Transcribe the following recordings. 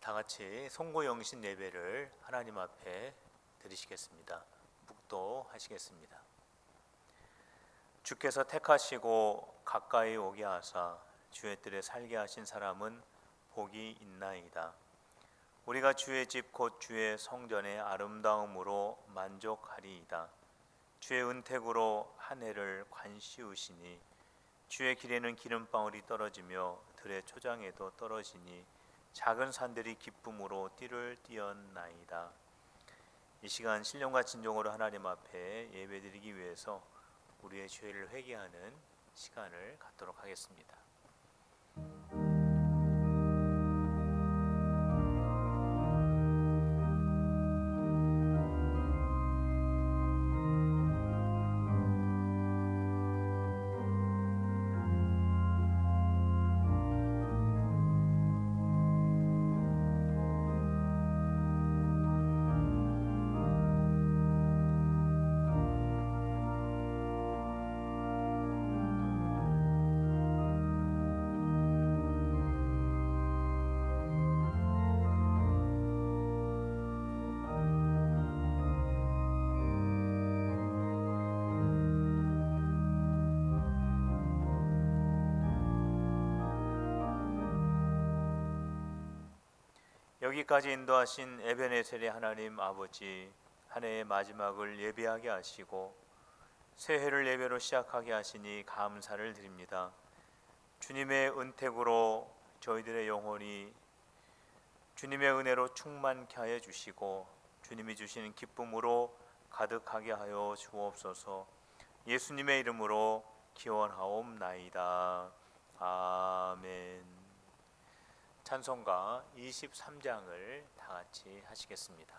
다 같이 송고영신 예배를 하나님 앞에 드리시겠습니다. 묵도하시겠습니다. 주께서 택하시고 가까이 오게 하사 주의 뜰에 살게 하신 사람은 복이 있나이다. 우리가 주의 집 곧 주의 성전의 아름다움으로 만족하리이다. 주의 은택으로 한 해를 관시우시니 주의 길에는 기름방울이 떨어지며 들의 초장에도 떨어지니 작은 산들이 기쁨으로 띠를 띄었나이다. 이 시간 신령과 진정으로 하나님 앞에 예배드리기 위해서 우리의 죄를 회개하는 시간을 갖도록 하겠습니다. 여기까지 인도하신 에베네셀의 하나님 아버지, 한 해의 마지막을 예배하게 하시고 새해를 예배로 시작하게 하시니 감사를 드립니다. 주님의 은택으로 저희들의 영혼이 주님의 은혜로 충만케 하여 주시고 주님이 주시는 기쁨으로 가득하게 하여 주옵소서. 예수님의 이름으로 기원하옵나이다. 아멘. 찬송가 23장을 다 같이 하시겠습니다.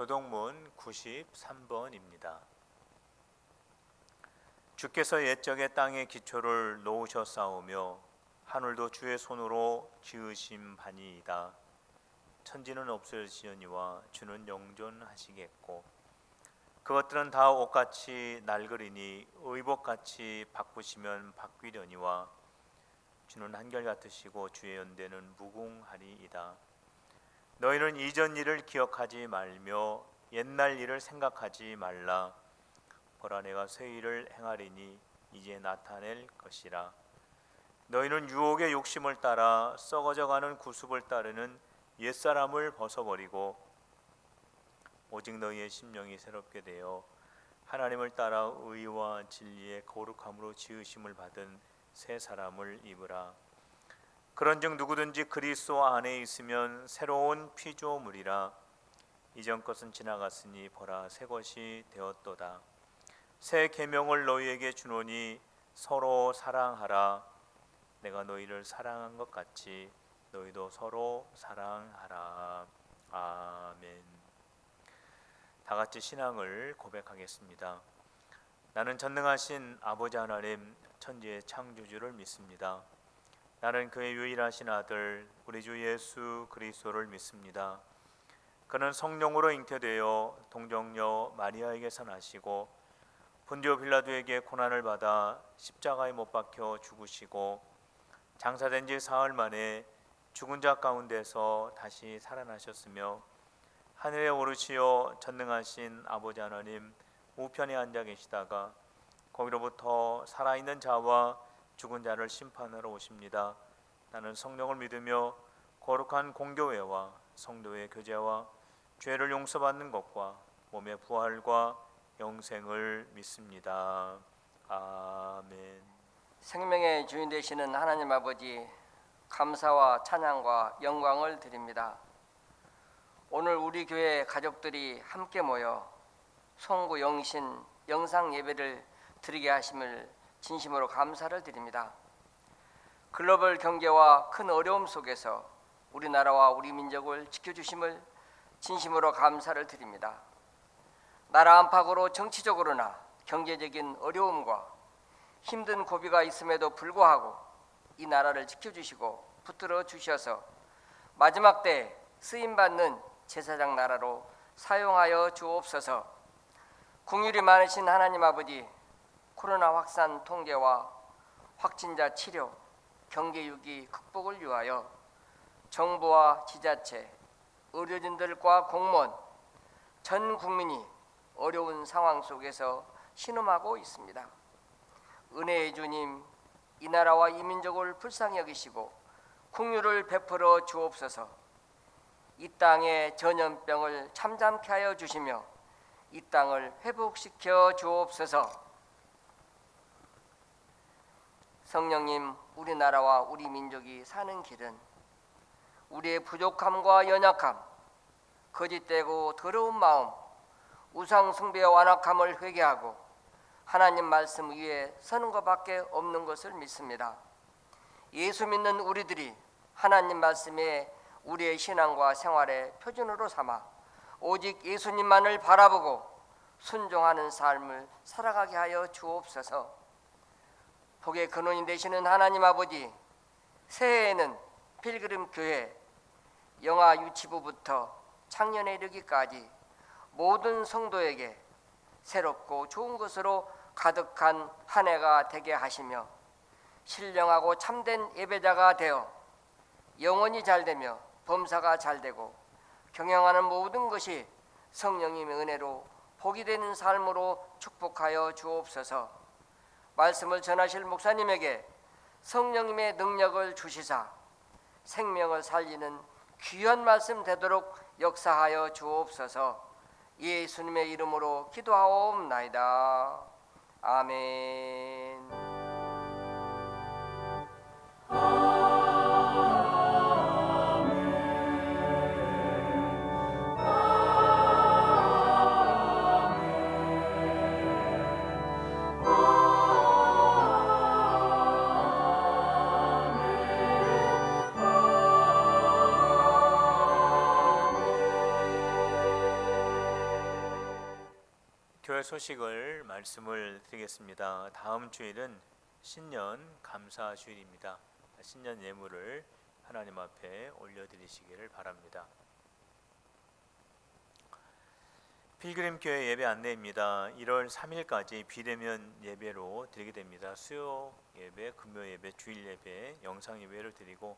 교동문 93번입니다. 주께서 옛적에 땅의 기초를 놓으셨사오며 하늘도 주의 손으로 지으신 바니이다. 천지는 없어지려니와 주는 영존하시겠고 그것들은 다 옷같이 낡으리니 의복같이 바꾸시면 바뀌려니와 주는 한결같으시고 주의 연대는 무궁하리이다. 너희는 이전 일을 기억하지 말며 옛날 일을 생각하지 말라. 보라, 내가 새 일을 행하리니 이제 나타낼 것이라. 너희는 유혹의 욕심을 따라 썩어져가는 구습을 따르는 옛사람을 벗어버리고 오직 너희의 심령이 새롭게 되어 하나님을 따라 의와 진리의 거룩함으로 지으심을 받은 새 사람을 입으라. 그런즉 누구든지 그리스도 안에 있으면 새로운 피조물이라. 이전 것은 지나갔으니 보라, 새 것이 되었도다. 새 계명을 너희에게 주노니 서로 사랑하라. 내가 너희를 사랑한 것 같이 너희도 서로 사랑하라. 아멘. 다 같이 신앙을 고백하겠습니다. 나는 전능하신 아버지 하나님, 천지의 창조주를 믿습니다. 나는 그의 유일하신 아들 우리 주 예수 그리스도를 믿습니다. 그는 성령으로 잉태되어 동정녀 마리아에게서 나시고 본디오 빌라도에게 고난을 받아 십자가에 못 박혀 죽으시고 장사된 지 사흘 만에 죽은 자 가운데서 다시 살아나셨으며 하늘에 오르시어 전능하신 아버지 하나님 우편에 앉아 계시다가 거기로부터 살아있는 자와 죽은 자를 심판하러 오십니다. 나는 성령을 믿으며 거룩한 공교회와 성도의 교제와 죄를 용서받는 것과 몸의 부활과 영생을 믿습니다. 아멘. 생명의 주인 되시는 하나님 아버지, 감사와 찬양과 영광을 드립니다. 오늘 우리 교회 가족들이 함께 모여 송구 영신 영상 예배를 드리게 하심을 진심으로 감사를 드립니다. 글로벌 경제와 큰 어려움 속에서 우리나라와 우리 민족을 지켜주심을 진심으로 감사를 드립니다. 나라 안팎으로 정치적으로나 경제적인 어려움과 힘든 고비가 있음에도 불구하고 이 나라를 지켜주시고 붙들어 주셔서 마지막 때 쓰임받는 제사장 나라로 사용하여 주옵소서. 긍휼이 많으신 하나님 아버지, 코로나 확산 통제와 확진자 치료, 경제 위기 극복을 위하여 정부와 지자체, 의료진들과 공무원, 전 국민이 어려운 상황 속에서 신음하고 있습니다. 은혜의 주님, 이 나라와 이 민족을 불쌍히 여기시고 긍휼을 베풀어 주옵소서. 이 땅의 전염병을 잠잠케 하여 주시며 이 땅을 회복시켜 주옵소서. 성령님, 우리나라와 우리 민족이 사는 길은 우리의 부족함과 연약함, 거짓되고 더러운 마음, 우상 숭배와 완악함을 회개하고 하나님 말씀 위에 서는 것밖에 없는 것을 믿습니다. 예수 믿는 우리들이 하나님 말씀에 우리의 신앙과 생활의 표준으로 삼아 오직 예수님만을 바라보고 순종하는 삶을 살아가게 하여 주옵소서. 복의 근원이 되시는 하나님 아버지, 새해에는 필그림 교회 영아 유치부부터 창년에 이르기까지 모든 성도에게 새롭고 좋은 것으로 가득한 한 해가 되게 하시며 신령하고 참된 예배자가 되어 영혼이 잘되며 범사가 잘되고 경영하는 모든 것이 성령님의 은혜로 복이 되는 삶으로 축복하여 주옵소서. 말씀을 전하실 목사님에게 성령님의 능력을 주시사 생명을 살리는 귀한 말씀 되도록 역사하여 주옵소서. 예수님의 이름으로 기도하옵나이다. 아멘. 교회 소식을 말씀을 드리겠습니다. 다음 주일은 신년 감사 주일입니다. 신년 예물을 하나님 앞에 올려드리시기를 바랍니다. 필그림 교회 예배 안내입니다. 1월 3일까지 비대면 예배로 드리게 됩니다. 수요 예배, 금요 예배, 주일 예배, 영상 예배를 드리고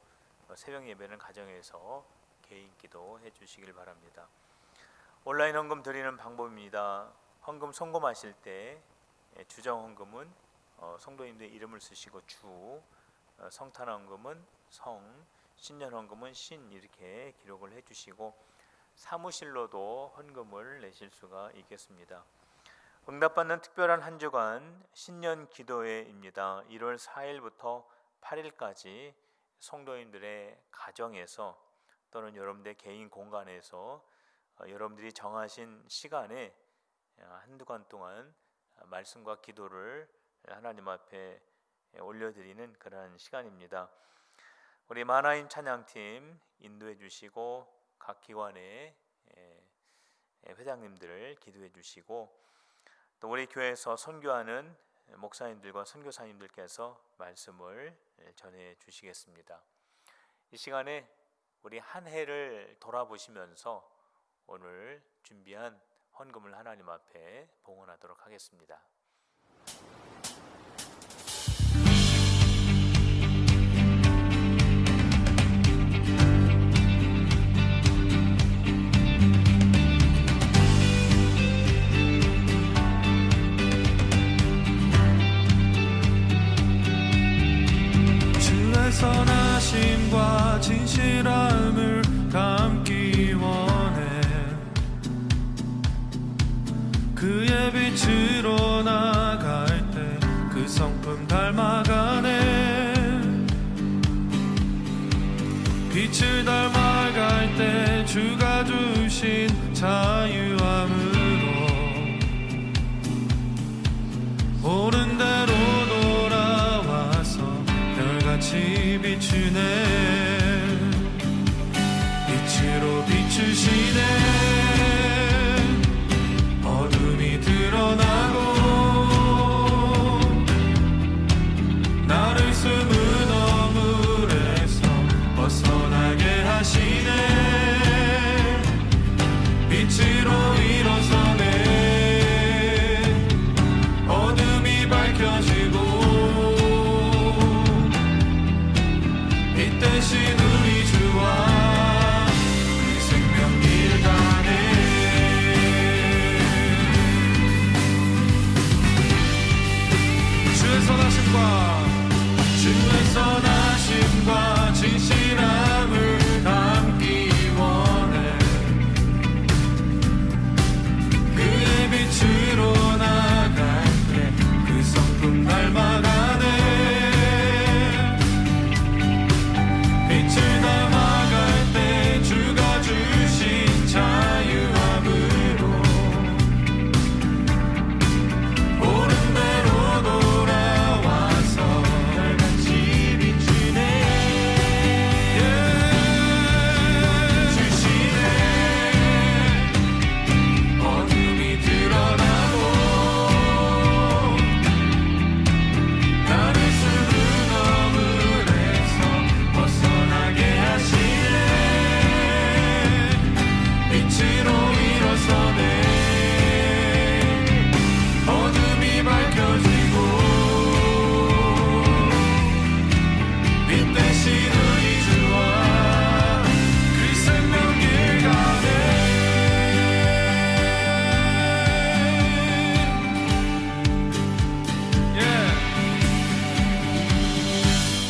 새벽 예배는 가정에서 개인 기도 해주시길 바랍니다. 온라인 헌금 드리는 방법입니다. 헌금 송금하실 때 주정 헌금은 성도님들 이름을 쓰시고 주, 성탄 헌금은 성, 신년 헌금은 신 이렇게 기록을 해주시고 사무실로도 헌금을 내실 수가 있겠습니다. 응답받는 특별한 한 주간 신년 기도회입니다. 1월 4일부터 8일까지 성도님들의 가정에서 또는 여러분들의 개인 공간에서 여러분들이 정하신 시간에 한두 간 동안 말씀과 기도를 하나님 앞에 올려드리는 그러한 시간입니다. 우리 만화임 찬양팀 인도해 주시고 각 기관의 회장님들을 기도해 주시고 또 우리 교회에서 선교하는 목사님들과 선교사님들께서 말씀을 전해 주시겠습니다. 이 시간에 우리 한 해를 돌아보시면서 오늘 준비한 헌금을 하나님 앞에 봉헌하도록 하겠습니다. 선하심과 진실함을 담기 원해. 그의 빛으로 나갈 때 그 성품 닮아가네. 빛을 닮아갈 때 주가 주신 자유함으로 옳은 대로 돌아와서 별같이 비추네. 빛으로 비추시네. 어둠이 드러나고 나를 숨은 어물에서 벗어나게 하시네. 빛으로 일어서네. 어둠이 밝혀지고 빛 대신 우리 주와 그 생명길 가네. 주의 선하심과 진실함을 담기 원해. 그의 빛으로 나갈 때 그 성품 닮아가네. 빛을 닮아갈 때 주가 주신 자유함으로 옳은 대로 돌아와서 별같이 비추네. 주시네. 어둠이 드러나고 나를 숨은 어물에서 벗어나게 하시네. 빛으로 일어서네. 어둠이 밝혀지고 빛 대신 우리 주와 그 생명길 가네.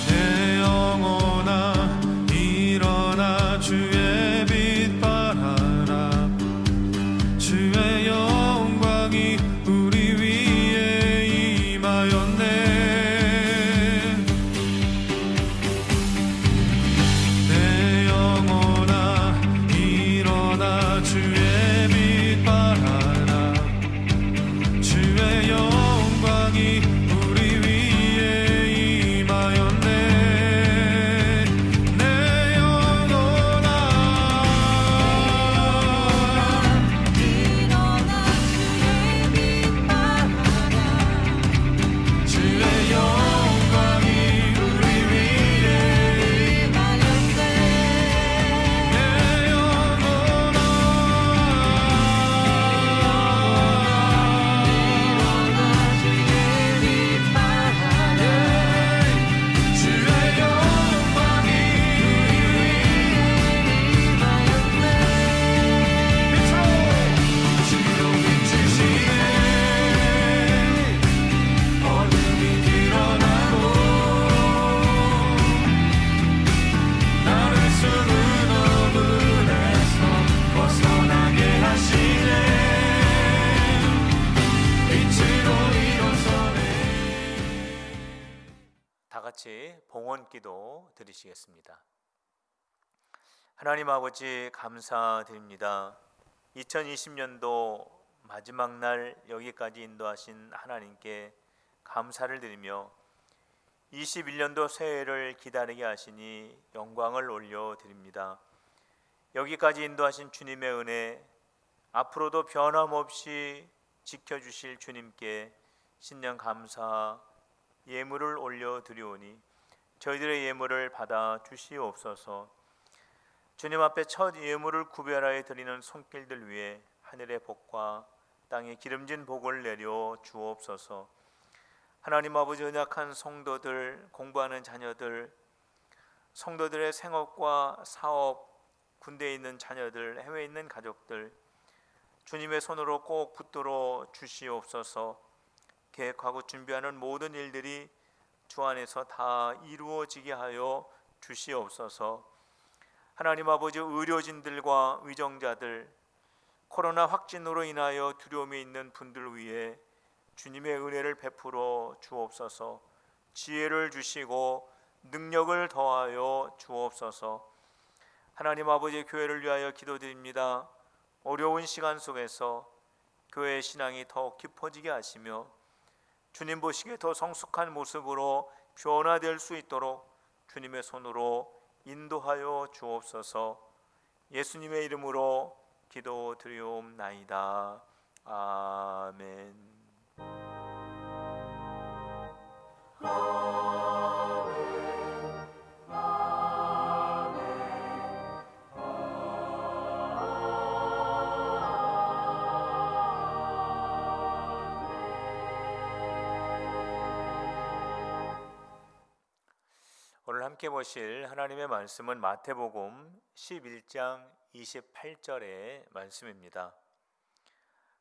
내 영혼아 일어나 주의 빛 발하라. 주의 영광이 우리 위에 임하였네. 내 영혼아 일어나 주의 빛 발하라. 주의 영광이 우리 위에 임하였네. 내 영혼아 주의 영광이 우리 위에 임하였네. 내 영혼아 주의 영광이 우리 위에 임하였네. 빛으로 비추시네. 어둠이 드러나고 나를 숨은 어물에서 벗어나게 하시네. 빛으로 일어서네. 다 같이 봉헌기도 드리시겠습니다. 하나님 아버지 감사드립니다. 2020년도 마지막 날 여기까지 인도하신 하나님께 감사를 드리며 21년도 새해를 기다리게 하시니 영광을 올려드립니다. 여기까지 인도하신 주님의 은혜, 앞으로도 변함없이 지켜주실 주님께 신령 감사 예물을 올려드리오니 저희들의 예물을 받아 주시옵소서. 주님 앞에 첫 예물을 구별하여 드리는 손길들 위에 하늘의 복과 땅의 기름진 복을 내려 주옵소서. 하나님 아버지, 연약한 성도들, 공부하는 자녀들, 성도들의 생업과 사업, 군대에 있는 자녀들, 해외에 있는 가족들 주님의 손으로 꼭 붙들어 주시옵소서. 계획하고 준비하는 모든 일들이 주 안에서 다 이루어지게 하여 주시옵소서. 하나님 아버지, 의료진들과 위정자들, 코로나 확진으로 인하여 두려움이 있는 분들 위해 주님의 은혜를 베풀어 주옵소서. 지혜를 주시고 능력을 더하여 주옵소서. 하나님 아버지, 교회를 위하여 기도드립니다. 어려운 시간 속에서 교회의 신앙이 더욱 깊어지게 하시며 주님 보시기에 더 성숙한 모습으로 변화될 수 있도록 주님의 손으로 인도하여 주옵소서. 예수님의 이름으로 기도드리옵나이다. 아멘. 오늘 함께 보실 하나님의 말씀은 마태복음 11장 28절의 말씀입니다.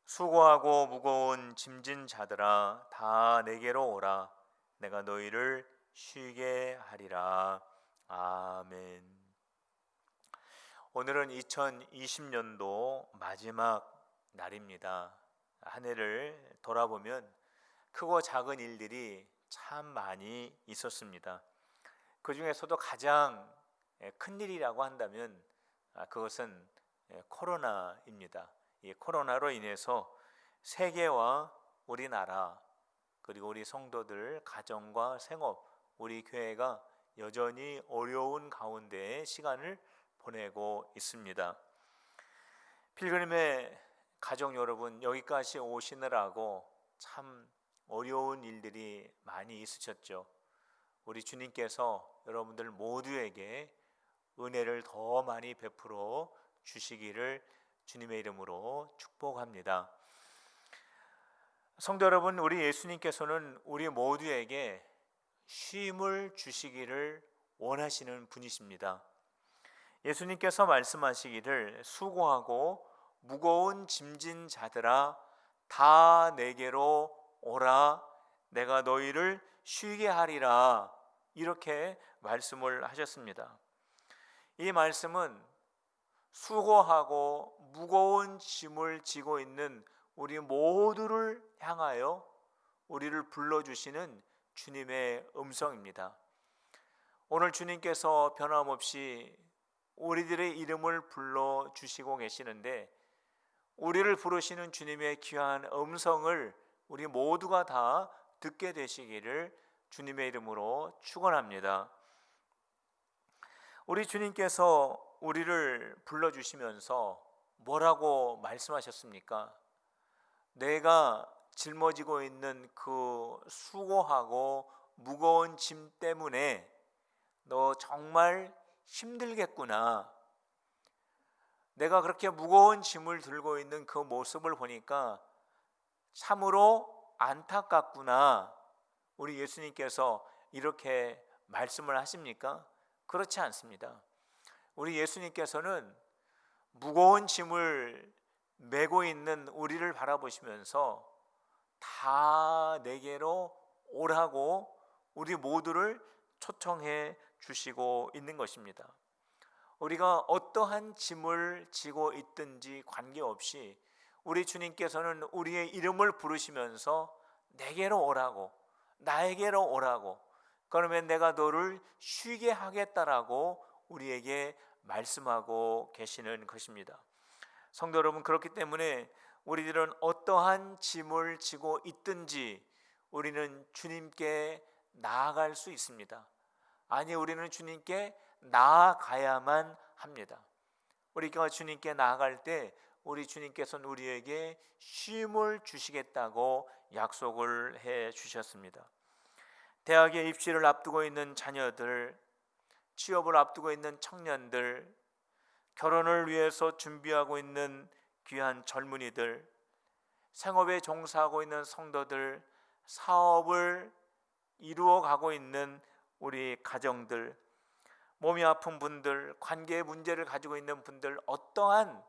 수고하고 무거운 짐진 자들아 다 내게로 오라. 내가 너희를 쉬게 하리라. 아멘. 오늘은 2020년도 마지막 날입니다. 한 해를 돌아보면 크고 작은 일들이 참 많이 있었습니다. 그 중에서도 가장 큰 일이라고 한다면 그것은 코로나입니다. 이 코로나로 인해서 세계와 우리나라 그리고 우리 성도들 가정과 생업, 우리 교회가 여전히 어려운 가운데 시간을 보내고 있습니다. 필그림의 가족 여러분, 여기까지 오시느라고 참 어려운 일들이 많이 있으셨죠. 우리 주님께서 여러분들 모두에게 은혜를 더 많이 베풀어 주시기를 주님의 이름으로 축복합니다. 성도 여러분, 우리 예수님께서는 우리 모두에게 쉼을 주시기를 원하시는 분이십니다. 예수님께서 말씀하시기를 수고하고 무거운 짐진 자들아 다 내게로 오라. 내가 너희를 쉬게 하리라. 이렇게 말씀을 하셨습니다. 이 말씀은 수고하고 무거운 짐을 지고 있는 우리 모두를 향하여 우리를 불러주시는 주님의 음성입니다. 오늘 주님께서 변함없이 우리들의 이름을 불러주시고 계시는데 우리를 부르시는 주님의 귀한 음성을 우리 모두가 다 듣게 되시기를 주님의 이름으로 축원합니다. 우리 주님께서 우리를 불러주시면서 뭐라고 말씀하셨습니까? 내가 짊어지고 있는 그 수고하고 무거운 짐 때문에 너 정말 힘들겠구나. 내가 그렇게 무거운 짐을 들고 있는 그 모습을 보니까 참으로 안타깝구나. 우리 예수님께서 이렇게 말씀을 하십니까? 그렇지 않습니다. 우리 예수님께서는 무거운 짐을 메고 있는 우리를 바라보시면서 다 내게로 오라고 우리 모두를 초청해 주시고 있는 것입니다. 우리가 어떠한 짐을 지고 있든지 관계없이 우리 주님께서는 우리의 이름을 부르시면서 내게로 오라고, 나에게로 오라고, 그러면 내가 너를 쉬게 하겠다라고 우리에게 말씀하고 계시는 것입니다. 성도 여러분, 그렇기 때문에 우리들은 어떠한 짐을 지고 있든지 우리는 주님께 나아갈 수 있습니다. 아니, 우리는 주님께 나아가야만 합니다. 우리가 주님께 나아갈 때 우리 주님께서는 우리에게 쉼을 주시겠다고 약속을 해 주셨습니다. 대학에 입시를 앞두고 있는 자녀들, 취업을 앞두고 있는 청년들, 결혼을 위해서 준비하고 있는 귀한 젊은이들, 생업에 종사하고 있는 성도들, 사업을 이루어가고 있는 우리 가정들, 몸이 아픈 분들, 관계의 문제를 가지고 있는 분들, 어떠한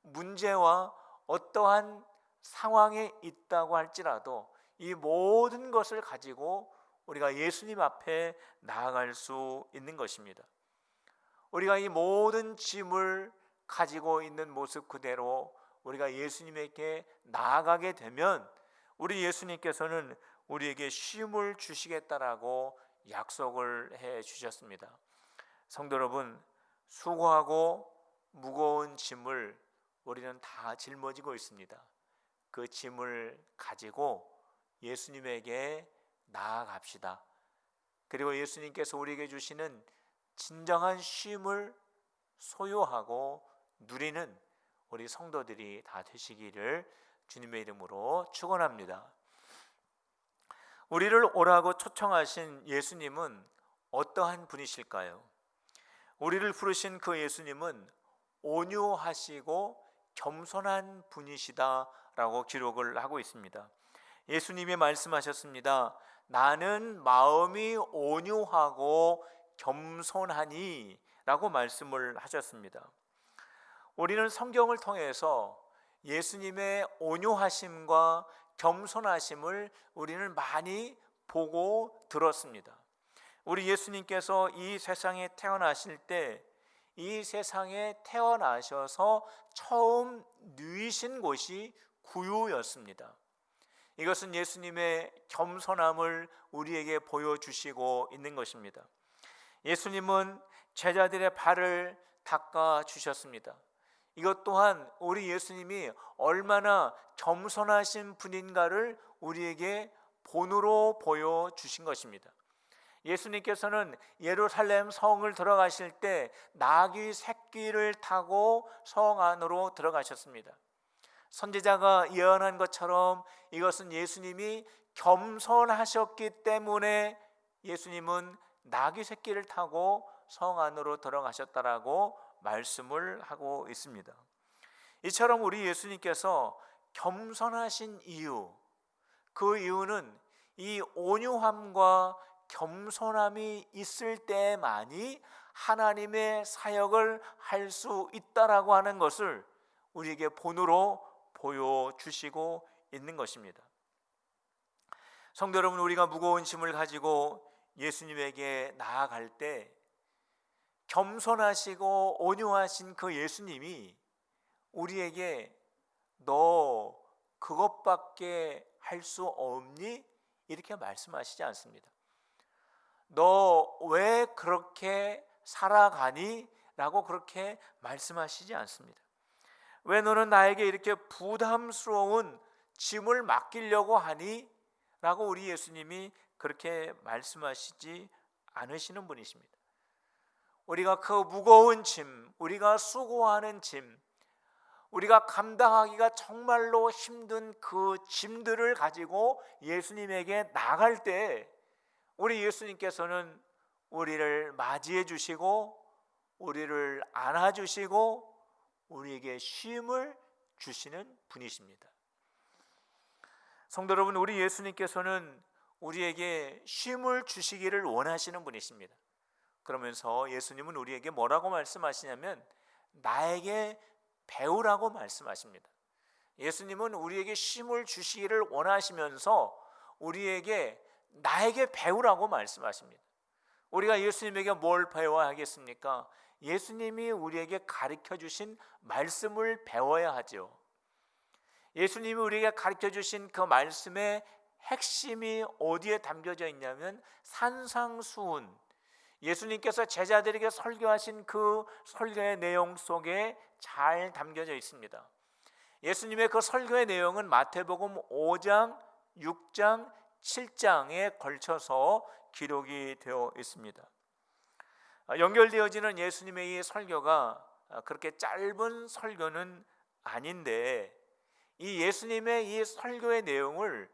문제와 어떠한 상황에 있다고 할지라도 이 모든 것을 가지고 우리가 예수님 앞에 나아갈 수 있는 것입니다. 우리가 이 모든 짐을 가지고 있는 모습 그대로 우리가 예수님에게 나아가게 되면 우리 예수님께서는 우리에게 쉼을 주시겠다라고 약속을 해 주셨습니다. 성도 여러분, 수고하고 무거운 짐을 우리는 다 짊어지고 있습니다. 그 짐을 가지고 예수님에게 나아갑시다. 그리고 예수님께서 우리에게 주시는 진정한 쉼을 소유하고 누리는 우리 성도들이 다 되시기를 주님의 이름으로 축원합니다. 우리를 오라고 초청하신 예수님은 어떠한 분이실까요? 우리를 부르신 그 예수님은 온유하시고 겸손한 분이시다라고 기록을 하고 있습니다. 예수님이 말씀하셨습니다. 나는 마음이 온유하고 겸손하니 라고 말씀을 하셨습니다. 우리는 성경을 통해서 예수님의 온유하심과 겸손하심을 우리는 많이 보고 들었습니다. 우리 예수님께서 이 세상에 태어나실 때 이 세상에 태어나셔서 처음 누이신 곳이 구유였습니다. 이것은 예수님의 겸손함을 우리에게 보여주시고 있는 것입니다. 예수님은 제자들의 발을 닦아 주셨습니다. 이것 또한 우리 예수님이 얼마나 겸손하신 분인가를 우리에게 본으로 보여주신 것입니다. 예수님께서는 예루살렘 성을 들어가실 때 나귀 새끼를 타고 성 안으로 들어가셨습니다. 선지자가 예언한 것처럼 이것은 예수님이 겸손하셨기 때문에 예수님은 나귀 새끼를 타고 성 안으로 들어가셨다라고 말씀을 하고 있습니다. 이처럼 우리 예수님께서 겸손하신 이유, 그 이유는 이 온유함과 겸손함이 있을 때만이 하나님의 사역을 할 수 있다라고 하는 것을 우리에게 본으로 보여주시고 있는 것입니다. 성도 여러분, 우리가 무거운 짐을 가지고 예수님에게 나아갈 때 겸손하시고 온유하신 그 예수님이 우리에게 너 그것밖에 할 수 없니? 이렇게 말씀하시지 않습니다. 너 왜 그렇게 살아가니? 라고 그렇게 말씀하시지 않습니다. 왜 너는 나에게 이렇게 부담스러운 짐을 맡기려고 하니? 라고 우리 예수님이 그렇게 말씀하시지 않으시는 분이십니다. 우리가 그 무거운 짐, 우리가 수고하는 짐, 우리가 감당하기가 정말로 힘든 그 짐들을 가지고 예수님에게 나갈 때 우리 예수님께서는 우리를 맞이해 주시고 우리를 안아주시고 우리에게 쉼을 주시는 분이십니다. 성도 여러분, 우리 예수님께서는 우리에게 쉼을 주시기를 원하시는 분이십니다. 그러면서 예수님은 우리에게 뭐라고 말씀하시냐면 나에게 배우라고 말씀하십니다. 예수님은 우리에게 쉼을 주시기를 원하시면서 우리에게 나에게 배우라고 말씀하십니다. 우리가 예수님에게 뭘 배워야 하겠습니까? 예수님이 우리에게 가르쳐 주신 말씀을 배워야 하죠. 예수님이 우리에게 가르쳐 주신 그 말씀의 핵심이 어디에 담겨져 있냐면 산상수훈, 예수님께서 제자들에게 설교하신 그 설교의 내용 속에 잘 담겨져 있습니다. 예수님의 그 설교의 내용은 마태복음 5장, 6장, 7장에 걸쳐서 기록이 되어 있습니다. 연결되어지는 예수님의 이 설교가 그렇게 짧은 설교는 아닌데 이 예수님의 이 설교의 내용을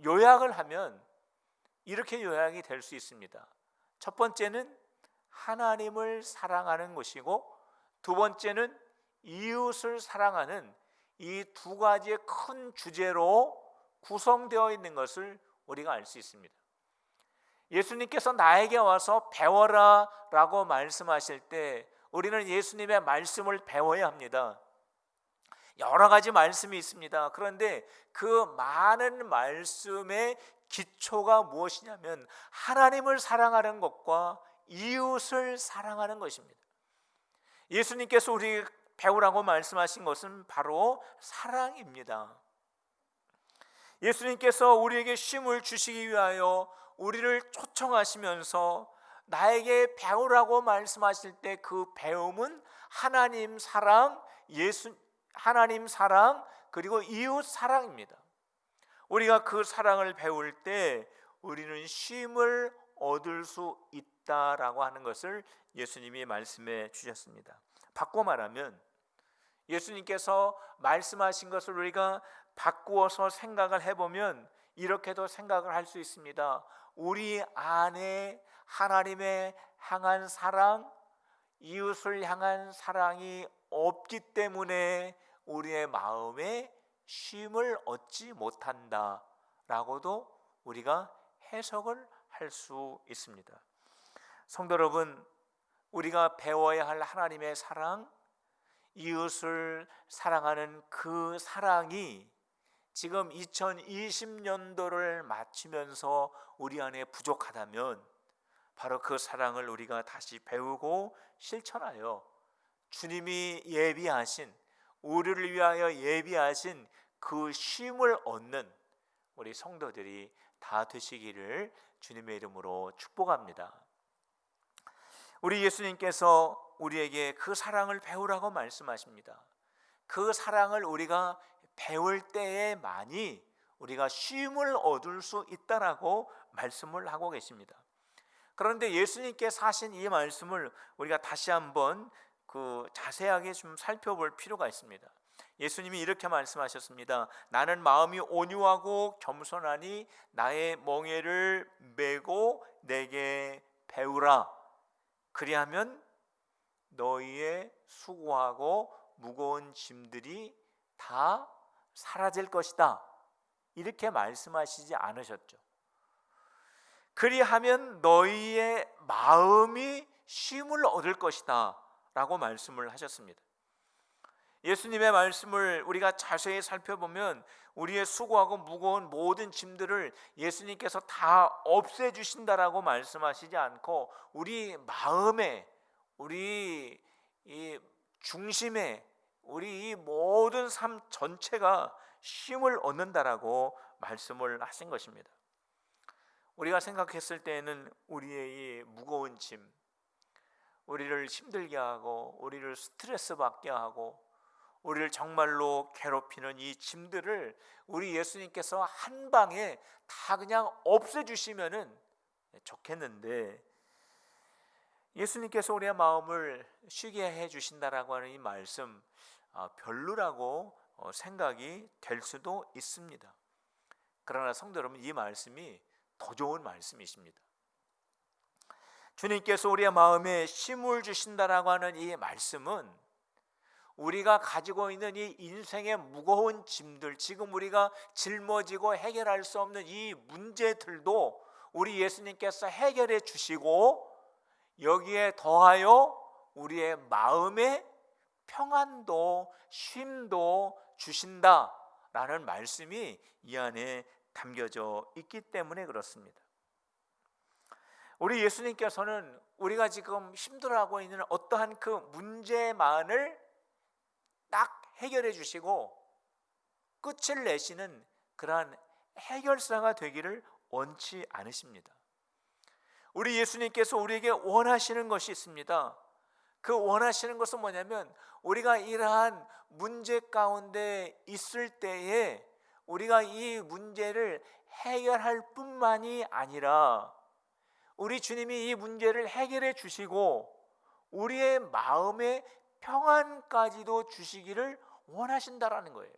요약을 하면 이렇게 요약이 될 수 있습니다. 첫 번째는 하나님을 사랑하는 것이고, 두 번째는 이웃을 사랑하는 이 두 가지의 큰 주제로 구성되어 있는 것을 우리가 알 수 있습니다. 예수님께서 나에게 와서 배워라 라고 말씀하실 때 우리는 예수님의 말씀을 배워야 합니다. 여러 가지 말씀이 있습니다. 그런데 그 많은 말씀의 기초가 무엇이냐면 하나님을 사랑하는 것과 이웃을 사랑하는 것입니다. 예수님께서 우리 배우라고 말씀하신 것은 바로 사랑입니다. 예수님께서 우리에게 쉼을 주시기 위하여 우리를 초청하시면서 나에게 배우라고 말씀하실 때 그 배움은 하나님 사랑, 하나님 사랑, 그리고 이웃 사랑입니다. 우리가 그 사랑을 배울 때 우리는 쉼을 얻을 수 있다라고 하는 것을 예수님이 말씀해 주셨습니다. 바꿔 말하면 예수님께서 말씀하신 것을 우리가 바꾸어서 생각을 해보면 이렇게도 생각을 할 수 있습니다. 우리 안에 하나님의 향한 사랑, 이웃을 향한 사랑이 없기 때문에 우리의 마음에 쉼을 얻지 못한다라고도 우리가 해석을 할 수 있습니다. 성도 여러분, 우리가 배워야 할 하나님의 사랑, 이웃을 사랑하는 그 사랑이 지금 2020년도를 마치면서 우리 안에 부족하다면 바로 그 사랑을 우리가 다시 배우고 실천하여 주님이 예비하신, 우리를 위하여 예비하신 그 쉼을 얻는 우리 성도들이 다 되시기를 주님의 이름으로 축복합니다. 우리 예수님께서 우리에게 그 사랑을 배우라고 말씀하십니다. 그 사랑을 우리가 배울 때에만이 우리가 쉼을 얻을 수 있다라고 말씀을 하고 계십니다. 그런데 예수님께서 하신 이 말씀을 우리가 다시 한번 자세하게 좀 살펴볼 필요가 있습니다. 예수님이 이렇게 말씀하셨습니다. 나는 마음이 온유하고 겸손하니 나의 멍에를 메고 내게 배우라. 그리하면 너희의 수고하고 무거운 짐들이 다 사라질 것이다. 이렇게 말씀하시지 않으셨죠. 그리하면 너희의 마음이 쉼을 얻을 것이다 라고 말씀을 하셨습니다. 예수님의 말씀을 우리가 자세히 살펴보면 우리의 수고하고 무거운 모든 짐들을 예수님께서 다 없애주신다라고 말씀하시지 않고 우리 마음에, 우리 이 중심에, 우리 이 모든 삶 전체가 쉼을 얻는다라고 말씀을 하신 것입니다. 우리가 생각했을 때에는 우리의 이 무거운 짐, 우리를 힘들게 하고 우리를 스트레스 받게 하고 우리를 정말로 괴롭히는 이 짐들을 우리 예수님께서 한 방에 다 그냥 없애주시면은 좋겠는데, 예수님께서 우리의 마음을 쉬게 해주신다라고 하는 이 말씀 별로라고 생각이 될 수도 있습니다. 그러나 성도 여러분, 이 말씀이 더 좋은 말씀이십니다. 주님께서 우리의 마음에 쉼을 주신다라고 하는 이 말씀은 우리가 가지고 있는 이 인생의 무거운 짐들, 지금 우리가 짊어지고 해결할 수 없는 이 문제들도 우리 예수님께서 해결해 주시고 여기에 더하여 우리의 마음에 평안도 쉼도 주신다라는 말씀이 이 안에 담겨져 있기 때문에 그렇습니다. 우리 예수님께서는 우리가 지금 힘들어하고 있는 어떠한 그 문제만을 딱 해결해 주시고 끝을 내시는 그러한 해결사가 되기를 원치 않으십니다. 우리 예수님께서 우리에게 원하시는 것이 있습니다. 그 원하시는 것은 뭐냐면 우리가 이러한 문제 가운데 있을 때에 우리가 이 문제를 해결할 뿐만이 아니라 우리 주님이 이 문제를 해결해 주시고 우리의 마음의 평안까지도 주시기를 원하신다라는 거예요.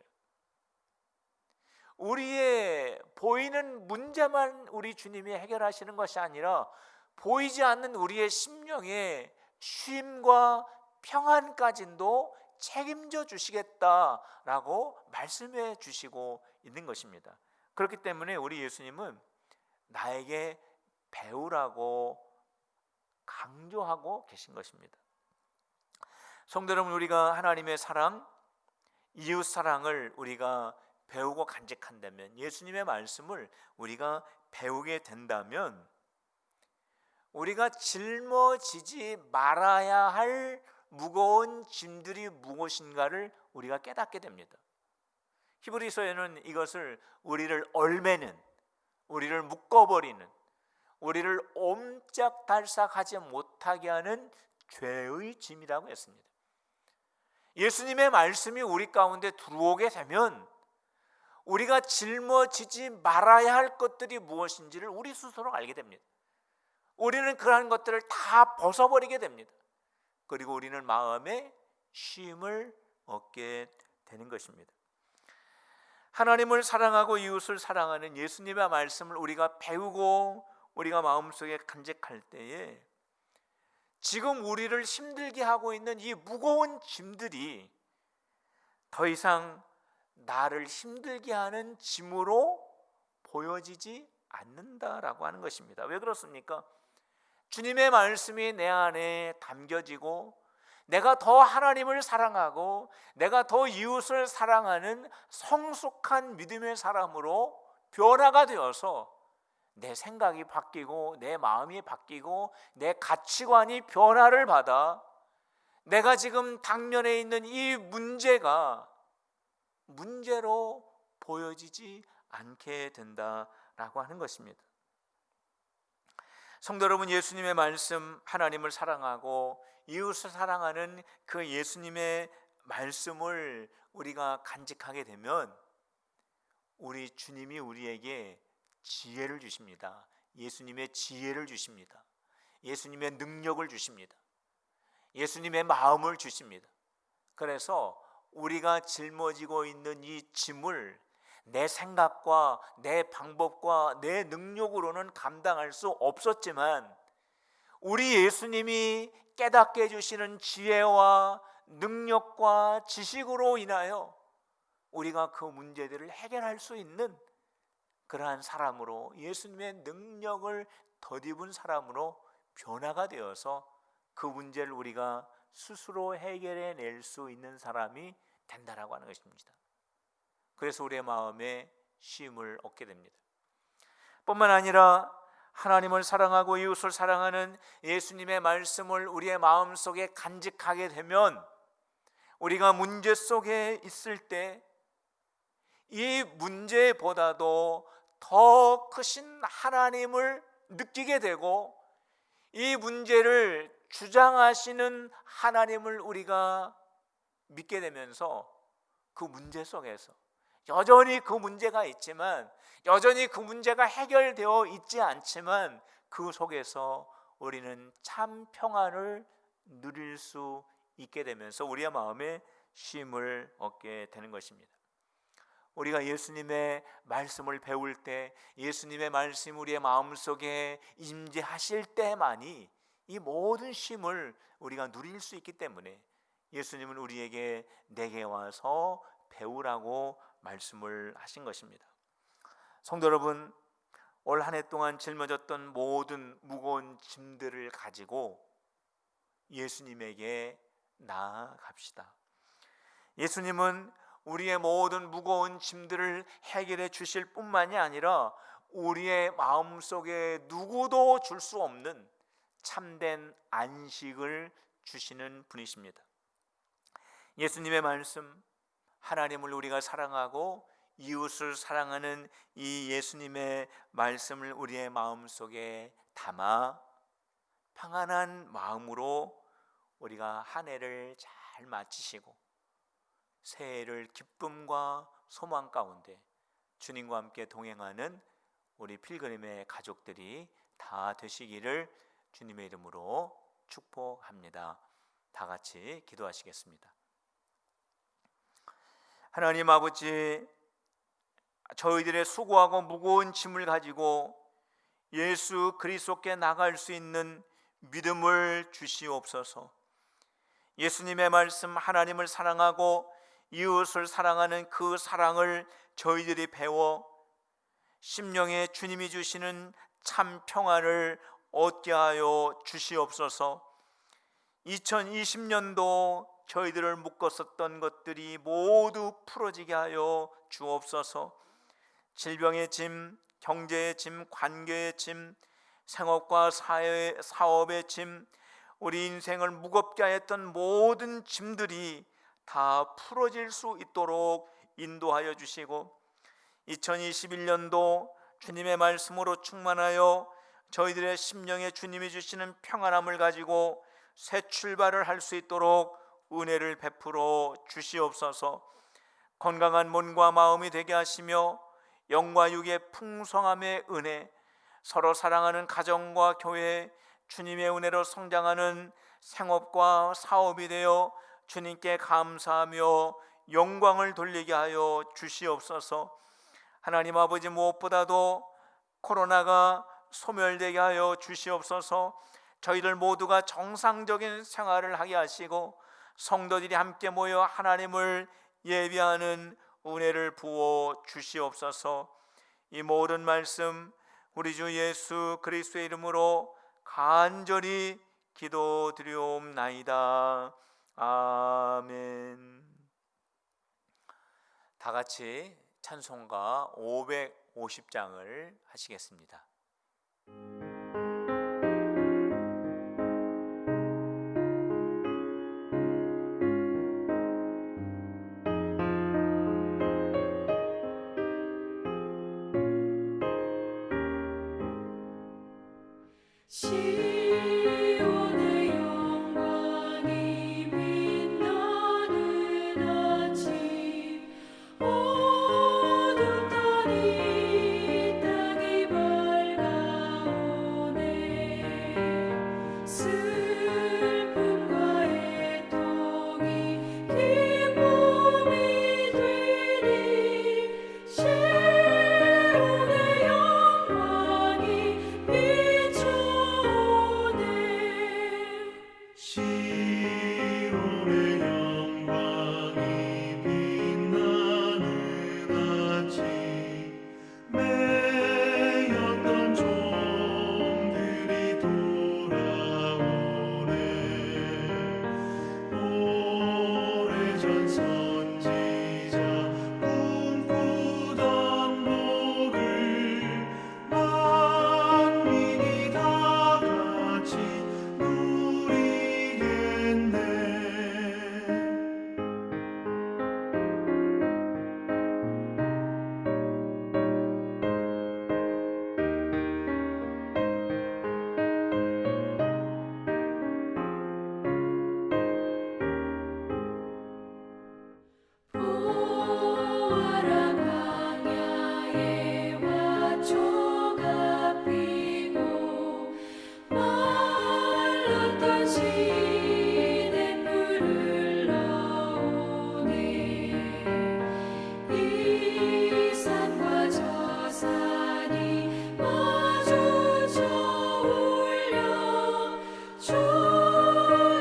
우리의 보이는 문제만 우리 주님이 해결하시는 것이 아니라 보이지 않는 우리의 심령의 쉼과 평안까지도 책임져 주시겠다라고 말씀해 주시고 있는 것입니다. 그렇기 때문에 우리 예수님은 나에게 배우라고 강조하고 계신 것입니다. 성도 여러분, 우리가 하나님의 사랑, 이웃 사랑을 우리가 배우고 간직한다면, 예수님의 말씀을 우리가 배우게 된다면 우리가 짊어지지 말아야 할 무거운 짐들이 무엇인가를 우리가 깨닫게 됩니다. 히브리서에는 이것을 우리를 얼매는, 우리를 묶어버리는, 우리를 옴짝달싹하지 못하게 하는 죄의 짐이라고 했습니다. 예수님의 말씀이 우리 가운데 들어오게 되면 우리가 짊어지지 말아야 할 것들이 무엇인지를 우리 스스로 알게 됩니다. 우리는 그러한 것들을 다 벗어버리게 됩니다. 그리고 우리는 마음에 쉼을 얻게 되는 것입니다. 하나님을 사랑하고 이웃을 사랑하는 예수님의 말씀을 우리가 배우고 우리가 마음속에 간직할 때에 지금 우리를 힘들게 하고 있는 이 무거운 짐들이 더 이상 나를 힘들게 하는 짐으로 보여지지 않는다라고 하는 것입니다. 왜 그렇습니까? 주님의 말씀이 내 안에 담겨지고 내가 더 하나님을 사랑하고 내가 더 이웃을 사랑하는 성숙한 믿음의 사람으로 변화가 되어서 내 생각이 바뀌고 내 마음이 바뀌고 내 가치관이 변화를 받아 내가 지금 당면에 있는 이 문제가 문제로 보여지지 않게 된다라고 하는 것입니다. 성도 여러분, 예수님의 말씀, 하나님을 사랑하고 이웃을 사랑하는 그 예수님의 말씀을 우리가 간직하게 되면 우리 주님이 우리에게 지혜를 주십니다. 예수님의 지혜를 주십니다. 예수님의 능력을 주십니다. 예수님의 마음을 주십니다. 그래서 우리가 짊어지고 있는 이 짐을 내 생각과 내 방법과 내 능력으로는 감당할 수 없었지만 우리 예수님이 깨닫게 해주시는 지혜와 능력과 지식으로 인하여 우리가 그 문제들을 해결할 수 있는 그러한 사람으로, 예수님의 능력을 덧입은 사람으로 변화가 되어서 그 문제를 우리가 스스로 해결해 낼 수 있는 사람이 된다라고 하는 것입니다. 그래서 우리의 마음에 쉼을 얻게 됩니다. 뿐만 아니라 하나님을 사랑하고 이웃을 사랑하는 예수님의 말씀을 우리의 마음속에 간직하게 되면 우리가 문제 속에 있을 때 이 문제보다도 더 크신 하나님을 느끼게 되고 이 문제를 주장하시는 하나님을 우리가 믿게 되면서 그 문제 속에서 여전히 그 문제가 있지만, 여전히 그 문제가 해결되어 있지 않지만 그 속에서 우리는 참 평안을 누릴 수 있게 되면서 우리의 마음에 쉼을 얻게 되는 것입니다. 우리가 예수님의 말씀을 배울 때, 예수님의 말씀 우리의 마음속에 임재하실 때만이 이 모든 쉼을 우리가 누릴 수 있기 때문에 예수님은 우리에게 내게 와서 배우라고 말씀을 하신 것입니다. 성도 여러분, 올 한 해 동안 짊어졌던 모든 무거운 짐들을 가지고 예수님에게 나아갑시다. 예수님은 우리의 모든 무거운 짐들을 해결해 주실 뿐만이 아니라 우리의 마음속에 누구도 줄 수 없는 참된 안식을 주시는 분이십니다. 예수님의 말씀, 하나님을 우리가 사랑하고 이웃을 사랑하는 이 예수님의 말씀을 우리의 마음속에 담아 평안한 마음으로 우리가 한 해를 잘 마치시고 새해를 기쁨과 소망 가운데 주님과 함께 동행하는 우리 필그림의 가족들이 다 되시기를 주님의 이름으로 축복합니다. 다 같이 기도하시겠습니다. 하나님 아버지, 저희들의 수고하고 무거운 짐을 가지고 예수 그리스도께 나갈 수 있는 믿음을 주시옵소서. 예수님의 말씀, 하나님을 사랑하고 이웃을 사랑하는 그 사랑을 저희들이 배워 심령에 주님이 주시는 참 평안을 얻게 하여 주시옵소서. 2020년도 저희들을 묶었었던 것들이 모두 풀어지게 하여 주옵소서. 질병의 짐, 경제의 짐, 관계의 짐, 생업과 사업의 짐, 우리 인생을 무겁게 했던 모든 짐들이 다 풀어질 수 있도록 인도하여 주시고, 2021년도 주님의 말씀으로 충만하여 저희들의 심령에 주님이 주시는 평안함을 가지고 새 출발을 할 수 있도록 은혜를 베풀어 주시옵소서. 건강한 몸과 마음이 되게 하시며 영과 육의 풍성함의 은혜, 서로 사랑하는 가정과 교회, 주님의 은혜로 성장하는 생업과 사업이 되어 주님께 감사하며 영광을 돌리게 하여 주시옵소서. 하나님 아버지, 무엇보다도 코로나가 소멸되게 하여 주시옵소서. 저희들 모두가 정상적인 생활을 하게 하시고 성도들이 함께 모여 하나님을 예배하는 은혜를 부어 주시옵소서. 이 모든 말씀 우리 주 예수 그리스도의 이름으로 간절히 기도드리옵나이다. 아멘. 다 같이 찬송가 550장을 하시겠습니다. 시온의 영광이 빛나는 아침, 어둡던 이 땅이 밝아오네. 슬픔과 애통이 기쁨이 되니 시온의 영광이 비춰오네. 시온의 영광이 빛나는 아침, 매였던 종들이 돌아오네. 오래전 선지자 꿈꾸던 복을 만민이 다 같이 누리겠네. 보아라, 광야에 화초가 피고 말랐던 시냇물을 흘러오네. 이 산과 저 산이 마주쳐 울려 주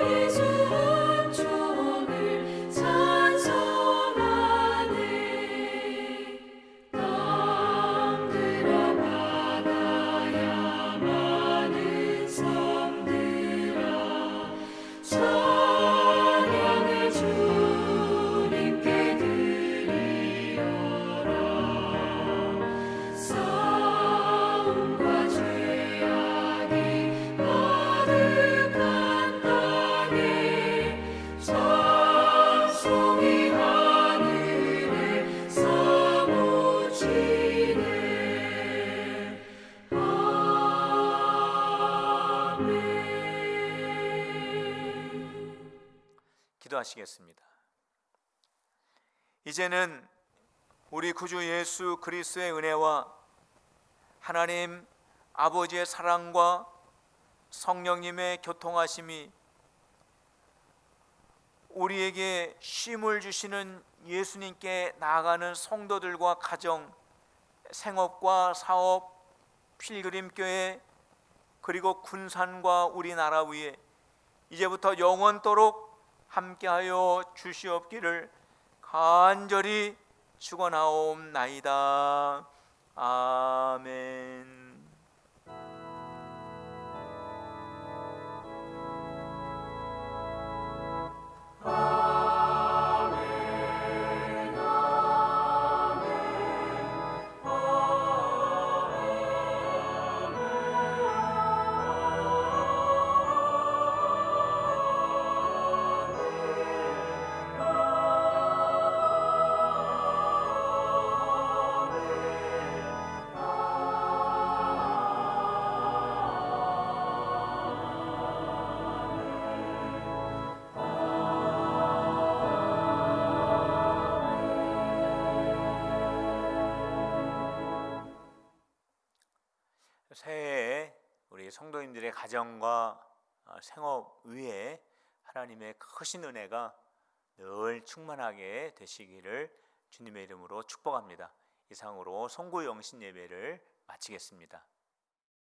예수 은총을 찬송하네. 땅들아, 바다야, 많은 섬들아, 찬양을 주님께 드리어라. 싸움과 죄악이 가득한 땅에 찬송이 하늘에 사무치네. 아멘. 기도하시겠습니다. 이제는 우리 구주 예수 그리스도의 은혜와 하나님 아버지의 사랑과 성령님의 교통하심이 우리에게 쉼을 주시는 예수님께 나아가는 성도들과 가정, 생업과 사업, 필그림교회, 그리고 군산과 우리나라 위에 이제부터 영원토록 함께하여 주시옵기를 간절히 축원하옵나이다. 아멘. 새해에 우리 성도님들의 가정과 생업 위에 하나님의 크신 은혜가 늘 충만하게 되시기를 주님의 이름으로 축복합니다. 이상으로 송구 영신 예배를 마치겠습니다.